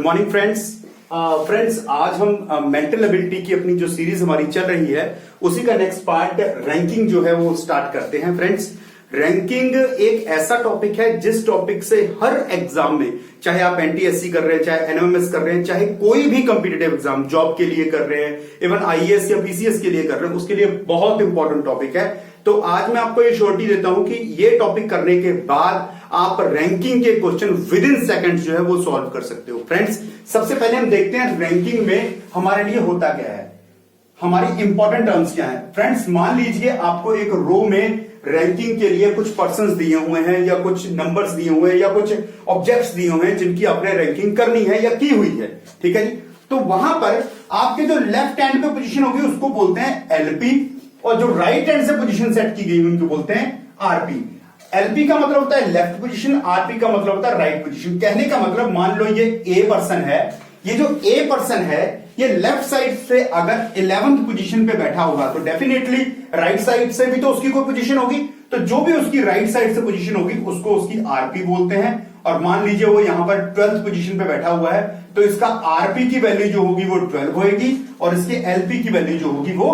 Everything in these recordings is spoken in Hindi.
मॉर्निंग फ्रेंड्स आज हम मेंटल एबिलिटी की अपनी जो सीरीज हमारी चल रही है उसी का नेक्स्ट पार्ट रैंकिंग जो है वो स्टार्ट करते हैं। फ्रेंड्स रैंकिंग एक ऐसा टॉपिक है जिस टॉपिक से हर एग्जाम में, चाहे आप एनटीएससी कर रहे हैं, चाहे एनएमएमएस कर रहे हैं, चाहे कोई भी कॉम्पिटिटिव एग्जाम जॉब के लिए कर रहे हैं, इवन आईएएस या पीसीएस के लिए कर रहे हैं, उसके लिए बहुत इंपॉर्टेंट टॉपिक है। तो आज मैं आपको ये श्योरिटी देता हूं कि ये टॉपिक करने के बाद आप रैंकिंग के क्वेश्चन विद इन सेकंड्स जो है वो सॉल्व कर सकते हो। फ्रेंड्स सबसे पहले हम देखते हैं रैंकिंग में हमारे लिए होता क्या है, हमारी इंपॉर्टेंट टर्म्स क्या है। फ्रेंड्स मान लीजिए आपको एक रो में रैंकिंग के लिए कुछ पर्संस दिए हुए हैं या कुछ नंबर्स दिए हुए हैं या कुछ ऑब्जेक्ट्स दिए हुए हैं जिनकी आपने रैंकिंग करनी है या की हुई है, ठीक है जी। तो वहां पर आपके जो लेफ्ट हैंड पे पोजीशन होगी उसको बोलते हैं एलपी, और जो राइट हैंड से पोजीशन सेट की गई उनको बोलते हैं आरपी। एलपी का मतलब होता है लेफ्ट पोजीशन, आरपी का मतलब होता है राइट पोजीशन। कहने का मतलब मान लो ये ए पर्सन है, ये जो ए पर्सन है ये लेफ्ट साइड से अगर 11th पोजीशन पे बैठा होगा तो डेफिनेटली राइट साइड से भी तो उसकी कोई पोजीशन होगी, तो जो भी उसकी राइट साइड से पोजीशन होगी उसको उसकी आरपी बोलते हैं। और मान लीजिए वो यहां पर 12th पोजीशन पे बैठा हुआ है तो इसका आरपी की वैल्यू जो होगी वो 12 होगी और इसके एलपी की वैल्यू जो होगी वो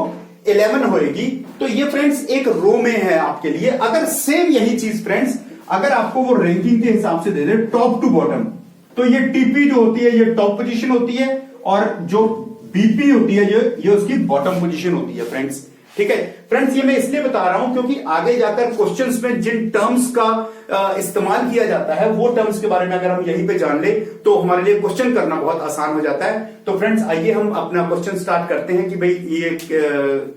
11 होएगी। तो ये फ्रेंड्स एक रो में है आपके लिए। अगर सेम यही चीज फ्रेंड्स अगर आपको वो रैंकिंग के हिसाब से दे दे टॉप टू बॉटम, तो ये टीपी जो होती है ये टॉप पोजीशन होती है और जो बीपी होती है ये उसकी बॉटम पोजीशन होती है फ्रेंड्स, ठीक है। फ्रेंड्स ये मैं इसलिए बता रहा हूं क्योंकि आगे जाकर क्वेश्चंस में जिन टर्म्स का इस्तेमाल किया जाता है वो टर्म्स के बारे में अगर हम यहीं पे जान ले तो हमारे लिए क्वेश्चन करना बहुत आसान हो जाता है। तो फ्रेंड्स आइए हम अपना क्वेश्चन स्टार्ट करते हैं कि भाई ये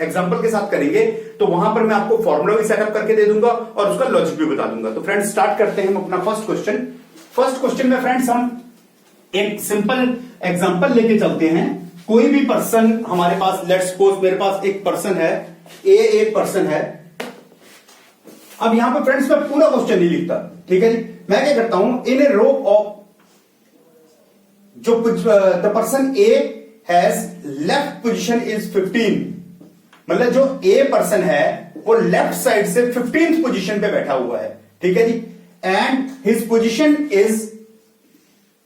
एग्जांपल के साथ करेंगे तो वहां पर मैं आपको फॉर्मूला भी सेटअप करके दे दूंगा और उसका लॉजिक भी बता दूंगा। तो फ्रेंड्स स्टार्ट करते हैं हम अपना फर्स्ट क्वेश्चन में फ्रेंड्स हम एक सिंपल एग्जांपल लेके चलते हैं। कोई भी पर्सन हमारे पास, लेट्स सपोज मेरे पास एक पर्सन है, ए एक पर्सन है। अब यहां पर फ्रेंड्स मैं पूरा क्वेश्चन नहीं लिखता, ठीक है जी। मैं क्या करता हूं, इन ए रो ऑफ जो the person A has left position is 15, मतलब जो ए पर्सन है वो लेफ्ट साइड से 15th पोजीशन पे बैठा हुआ है, ठीक है जी। And his position is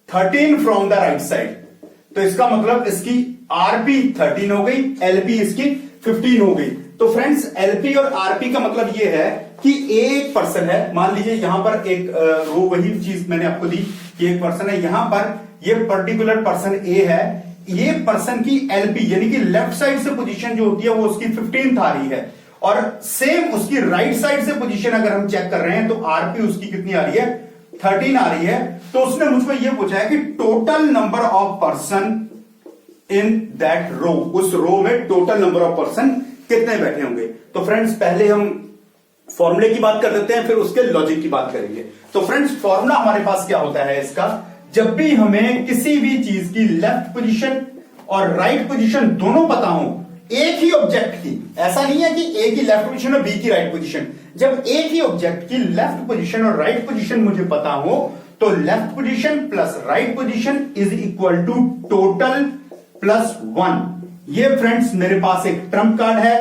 13 from the right side, तो इसका मतलब इसकी आरपी 13 हो गई, एलपी इसकी 15 हो गई। तो फ्रेंड्स एलपी और आरपी का मतलब ये है कि एक पर्सन है, मान लीजिए यहां पर एक रो, वही चीज मैंने आपको दी कि एक पर्सन है, यहां पर ये पर्टिकुलर पर्सन ए है, ये पर्सन की एलपी यानी कि लेफ्ट साइड से पोजीशन जो होती है वो उसकी 15th आ रही है और सेम उसकी राइट साइड से पोजीशन अगर हम चेक कर रहे हैं तो आरपी उसकी कितनी आ रही है, 13 आ रही है। तो उसने मुझको ये पूछा है कि total number of person in that row, उस रो में टोटल नंबर ऑफ पर्सन कितने बैठे होंगे। तो फ्रेंड्स पहले हम फॉर्मूले की बात कर देते हैं फिर उसके लॉजिक की बात करेंगे। तो फ्रेंड्स फॉर्मूला हमारे पास क्या होता है इसका, जब भी हमें किसी भी चीज की लेफ्ट पोजीशन और राइट पोजीशन दोनों पता हो एक ही ऑब्जेक्ट की, ऐसा नहीं है कि ए की लेफ्ट पोजीशन और बी की राइट पोजीशन, जब एक ही ऑब्जेक्ट की लेफ्ट पोजीशन और राइट पोजीशन मुझे पता हो तो left position plus right position is equal to total plus 1। ये फ्रेंड्स मेरे पास एक ट्रम्प कार्ड है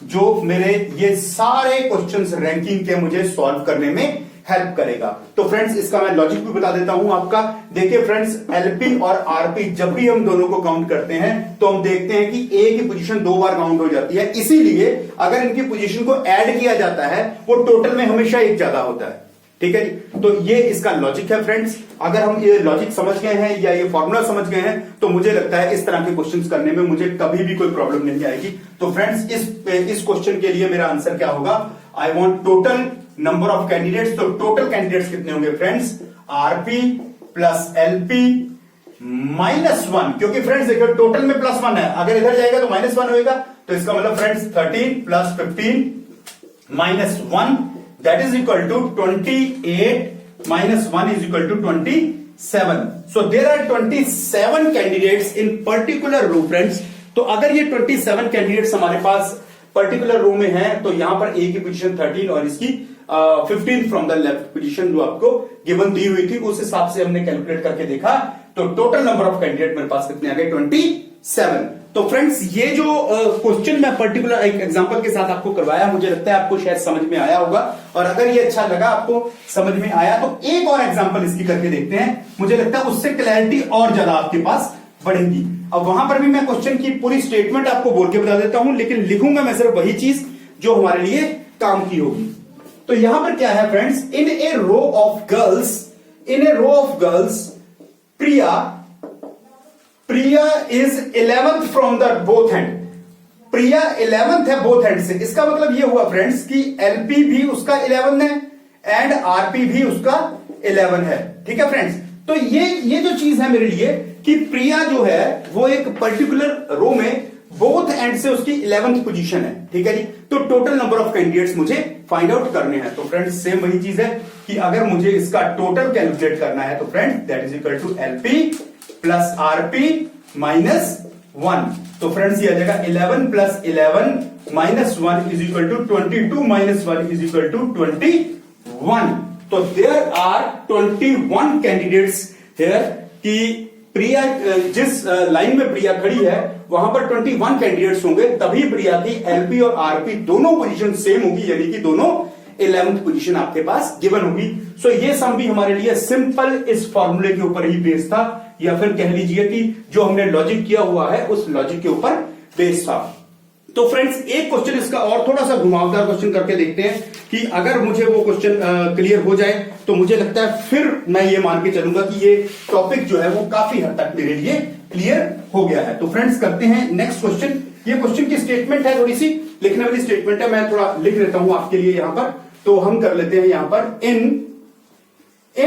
जो मेरे ये सारे क्वेश्चंस रैंकिंग के मुझे सॉल्व करने में हेल्प करेगा। तो फ्रेंड्स इसका मैं लॉजिक भी बता देता हूं आपका। देखिए फ्रेंड्स एलपी और आरपी जब भी हम दोनों को काउंट करते हैं तो हम देखते हैं कि ए की पोजीशन 2 बार काउंट हो जाती है, इसीलिए अगर इनकी पोजीशन को ऐड किया जाता है वो टोटल में हमेशा एक ज्यादा होता है, ठीक है जी। तो ये इसका लॉजिक है फ्रेंड्स। अगर हम ये लॉजिक समझ गए हैं या ये फॉर्मूला समझ गए हैं तो मुझे लगता है इस तरह के क्वेश्चंस करने में मुझे कभी भी कोई प्रॉब्लम नहीं आएगी। तो फ्रेंड्स इस क्वेश्चन के लिए मेरा आंसर क्या होगा, I want total number of candidates. तो टोटल कैंडिडेट्स कितने होंगे friends, RP plus LP minus 1, क्योंकि फ्रेंड्स देखो टोटल में प्लस 1 है, अगर इधर जाएगा तो -1 होगा, तो इसका मतलब friends 13 plus 15 minus 1 that is equal to 28 minus 1 is equal to 27. So there are 27 candidates in particular row friends. तो अगर ये 27 candidates हमारे पास पर्टिकुलर रो में है तो यहां पर ए की पोजीशन 13 और इसकी 15 फ्रॉम द लेफ्ट पोजीशन जो आपको गिवन दी हुई थी उस हिसाब से हमने कैलकुलेट करके देखा तो टोटल नंबर ऑफ कैंडिडेट मेरे पास कितने आ गए, 27। तो फ्रेंड्स ये जो क्वेश्चन मैं पर्टिकुलर एक एग्जांपल के साथ आपको करवाया, मुझे लगता है आपको शायद समझ में आया होगा। और अगर ये अच्छा लगा, आपको समझ में आया, तो एक और एग्जांपल इसकी करके देखते हैं। मुझे लगता है उससे क्लैरिटी और ज्यादा आपके पास बढ़ेगी। अब वहां पर भी मैं क्वेश्चन की पूरी स्टेटमेट आपको बोल के बता देता हूं, लेकिन लिखूंगा मैं सिर्फ वही चीज जो हमारे लिए काम की होगी। तो यहां पर क्या है friends, in a row of girls Priya is 11th from the both hand. Priya 11th है बोथ हैंड से। इसका मतलब ये हुआ फ्रेंड्स कि एलपी भी उसका 11 है एंड आरपी भी उसका 11 है। ठीक है फ्रेंड्स, तो ये जो चीज है मेरे लिए कि प्रिया जो है वो एक पर्टिकुलर रो में बोथ एंड से उसकी 11th पोजीशन है। ठीक है जी, तो टोटल नंबर ऑफ कैंडिडेट्स मुझे फाइंड आउट करने हैं। तो फ्रेंड्स सेम वही चीज है कि अगर मुझे इसका टोटल कैलकुलेट करना है तो friends that is equal to LP plus RP minus 1। तो फ्रेंड्स ये आ जाएगा 11 plus 11 minus 1 is equal to 22 minus 1 is equal to 21। तो देयर आर 21 कैंडिडेट्स हियर कि प्रिया जिस लाइन में प्रिया खड़ी है वहां पर 21 कैंडिडेट्स होंगे, तभी प्रिया की एलपी और आरपी दोनों पोजीशन सेम होगी, यानी कि दोनों 11th पोजीशन आपके पास गिवन होगी। सो ये सम भी हमारे लिए सिंपल इस फॉर्मूले के ऊपर ही बेस्ड था, या फिर कह लीजिए कि जो हमने लॉजिक किया हुआ है उस लॉजिक के ऊपर बेस्ड था। तो फ्रेंड्स एक क्वेश्चन इसका और थोड़ा सा घुमावदार क्वेश्चन करके देखते हैं कि अगर मुझे वो क्वेश्चन क्लियर हो जाए तो मुझे लगता है फिर मैं ये मान के चलूंगा कि ये टॉपिक जो है वो काफी हद तक मेरे लिए क्लियर हो गया है। तो फ्रेंड्स करते हैं नेक्स्ट क्वेश्चन। ये क्वेश्चन की स्टेटमेंट है, थोड़ी सी लिखने वाली स्टेटमेंट है, मैं थोड़ा लिख लेता हूं आपके लिए यहां पर। तो हम कर लेते हैं यहां पर in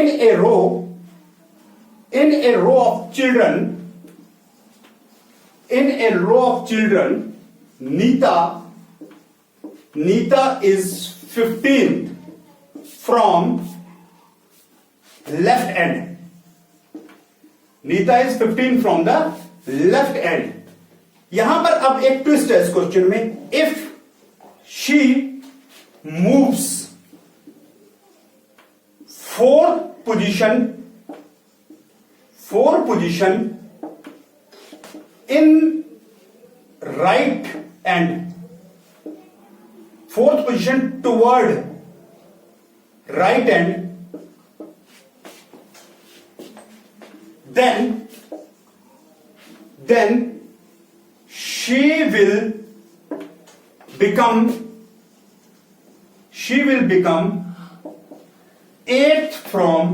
a row of children Nita is 15th from left end. Nita is 15 from the left end. यहां पर अब एक ट्विस्ट है इस क्वेश्चन में। If she moves four position in right end, fourth position toward right end, then she will become eighth from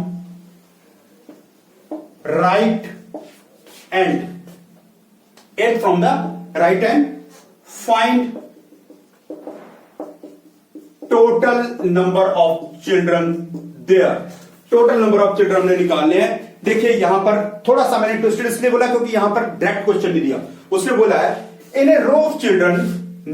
right end. Eighth from the right end. Find total number of children there. Total number of children हमने निकालने हैं। देखिए यहां पर थोड़ा सा मैंने ट्विस्टेड इसलिए बोला क्योंकि यहां पर डायरेक्ट क्वेश्चन नहीं दिया। उसने बोला है in a row of children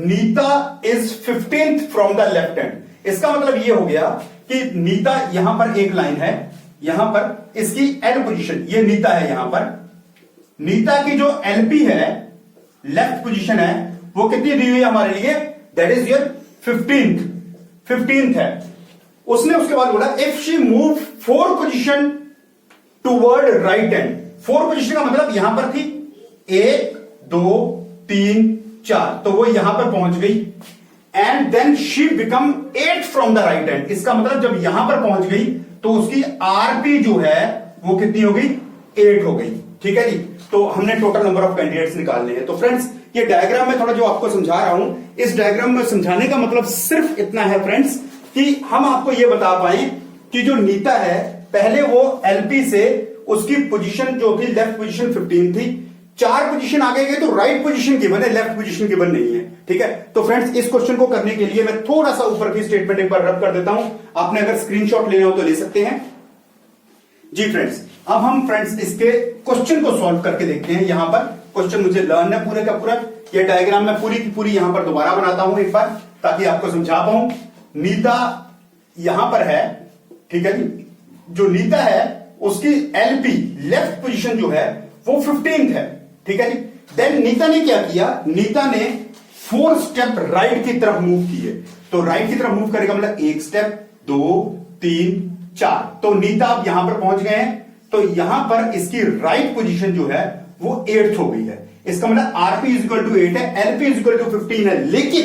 Nita is 15th from the left hand. इसका मतलब ये हो गया कि नीता यहां पर एक लाइन है, यहां पर इसकी एल पोजीशन, ये नीता है, यहां पर नीता की जो एलपी है लेफ्ट पोजीशन है वो कितनी दी हुई है हमारे लिए, दैट इज योर 15th है। उसने उसके बाद बोला if she move 4 position toward right hand. 4 position का मतलब यहां पर थी 1 2 3 4, तो वो यहां पर पहुंच गई। And then she become 8 from the right hand. इसका मतलब जब यहां पर पहुंच गई तो उसकी आरपी जो है वो कितनी हो गई, 8 हो गई। ठीक है जी, तो हमने टोटल नंबर ऑफ कैंडिडेट्स निकालने हैं। तो फ्रेंड्स ये डायग्राम में थोड़ा जो आपको समझा रहा हूं, इस डायग्राम में समझाने का मतलब सिर्फ इतना है फ्रेंड्स कि हम आपको ये बता पाए कि जो नीता है पहले वो एलपी से उसकी पोजीशन जो थी लेफ्ट पोजीशन 15 थी, 4 पोजीशन आगे गए तो राइट पोजीशन गिवन है, लेफ्ट पोजीशन गिवन नहीं है। ठीक है, तो फ्रेंड्स इस क्वेश्चन को करने के लिए मैं थोड़ा सा ऊपर की स्टेटमेंट एक बार रब कर देता हूं। आपने अगर स्क्रीनशॉट लेना हो तो ले सकते हैं जी फ्रेंड्स। अब हम फ्रेंड्स इसके क्वेश्चन को सॉल्व करके देखते हैं। यहां पर क्वेश्चन मुझे लर्न है पूरे का पूरा, ये डायग्राम मैं पूरी की पूरी यहां पर दोबारा बनाता हूं एक बार ताकि आपको समझा पाऊं। नीता यहां पर है, ठीक है जी, जो नीता है उसकी एलपी लेफ्ट पोजीशन जो है वो 15th है। ठीक है जी, देन नीता ने क्या किया, नीता ने 4 स्टेप राइट की तरफ मूव किए। तो राइट की तरफ मूव करेगा मतलब 1 स्टेप 2 3 4, तो नीता अब यहां पर पहुंच गए हैं। तो यहां पर इसकी राइट पोजीशन जो है वो 8th हो गई है। इसका मतलब आरपी इज इक्वल टू 8 है, एलपी इज इक्वल टू 15 है। लेकिन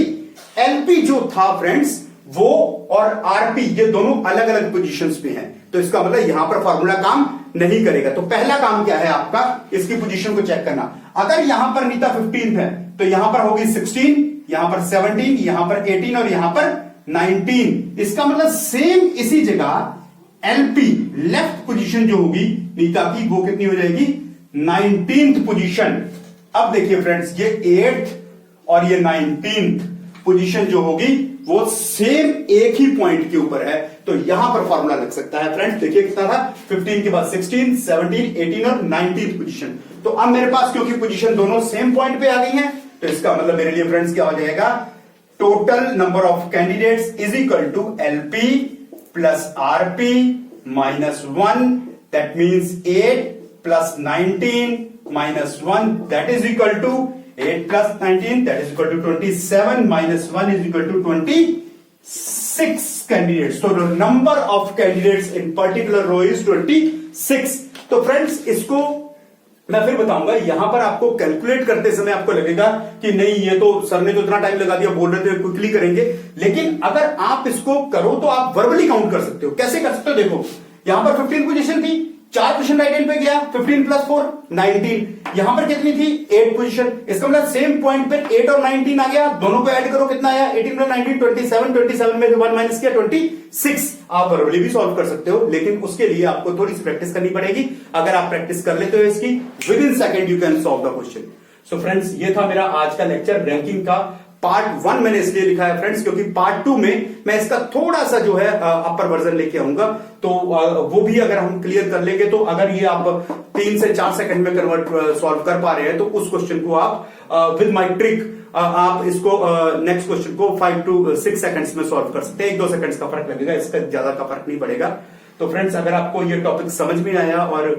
एलपी जो था फ्रेंड्स वो और आरपी ये दोनों अलग अलग पोजीशंस पे हैं, तो इसका मतलब यहां पर फॉर्मूला काम नहीं करेगा। तो पहला काम क्या है आपका, इसकी पोजीशन को चेक करना। अगर यहां पर नीता 15 है तो यहां पर होगी 16, यहां पर 17, यहां पर 18 और यहां पर 19। इसका मतलब सेम इसी जगह एलपी लेफ्ट पोजीशन जो होगी नीता की वो कितनी हो जाएगी, 19th पोजीशन। अब देखिए फ्रेंड्स ये 8th और ये 19th पोजीशन जो होगी वो सेम एक ही पॉइंट के ऊपर है, तो यहां पर फॉर्मूला लग सकता है। फ्रेंड्स देखिए कितना था, 15 के बाद 16, 17, 18 और 19th पोजीशन। तो अब मेरे पास क्योंकि पोजीशन दोनों सेम पॉइंट पे आ गई हैं, तो इसका मतलब मेरे लिए फ्रेंड्स क्या हो जाएगा, total number of candidates is equal to LP plus RP minus 1, that means 8 plus 19 minus 1, that is equal to 8 plus 19, that is equal to 27 minus 1 is equal to 26 candidates. So the number of candidates in particular row is 26. तो फ्रेंड्स इसको मैं फिर बताऊंगा, यहां पर आपको कैलकुलेट करते समय आपको लगेगा कि नहीं ये तो सर ने तो इतना टाइम लगा दिया, बोल रहे थे क्विकली करेंगे। लेकिन अगर आप इसको करो तो आप वर्बली काउंट कर सकते हो। कैसे कर सकते हो, देखो यहां पर 15 पोजीशन थी, 4 पोजीशन राइट हैंड पे गया, 15 प्लस 4 19। यहां पर कितनी थी, 8 पोजीशन। इसका मतलब सेम पॉइंट पे 8 और 19 आ गया, दोनों को ऐड करो कितना आया, 18 प्लस 19 27, 27 में से 1 माइनस किया 26। आप वर्बली भी सॉल्व कर सकते हो, लेकिन उसके लिए आपको थोड़ी सी प्रैक्टिस करनी पड़ेगी। अगर आप प्रैक्टिस कर लेते हो इसकी, with in second you can solve the question. So friends ये था मेरा आज का लेक्चर रैंकिंग का। पार्ट 1 मैंने इसलिए लिखा है फ्रेंड्स क्योंकि पार्ट 2 में मैं इसका थोड़ा सा जो है अपर वर्जन लेके आऊंगा, तो वो भी अगर हम क्लियर कर लेंगे, तो अगर ये आप 3 से 4 सेकंड में कन्वर्ट सॉल्व कर पा रहे हैं, तो उस क्वेश्चन को आप विद माय ट्रिक आप इसको नेक्स्ट क्वेश्चन को 5 to 6 सेकंड्स में सॉल्व कर सकते हैं। 1-2 सेकंड्स का फर्क लगेगा, इसका ज्यादा का फर्क नहीं पड़ेगा। तो फ्रेंड्स अगर आपको ये टॉपिक समझ में आया और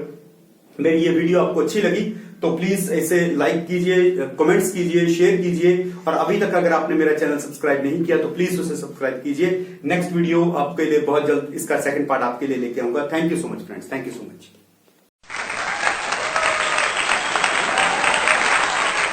मेरी ये वीडियो आपको अच्छी लगी तो प्लीज इसे लाइक कीजिए, कमेंट्स कीजिए, शेयर कीजिए, और अभी तक अगर आपने मेरा चैनल सब्सक्राइब नहीं किया तो प्लीज उसे सब्सक्राइब कीजिए। नेक्स्ट वीडियो आपके लिए बहुत जल्द इसका सेकंड पार्ट आपके लिए लेके आऊंगा। Thank you so much friends, thank you so much.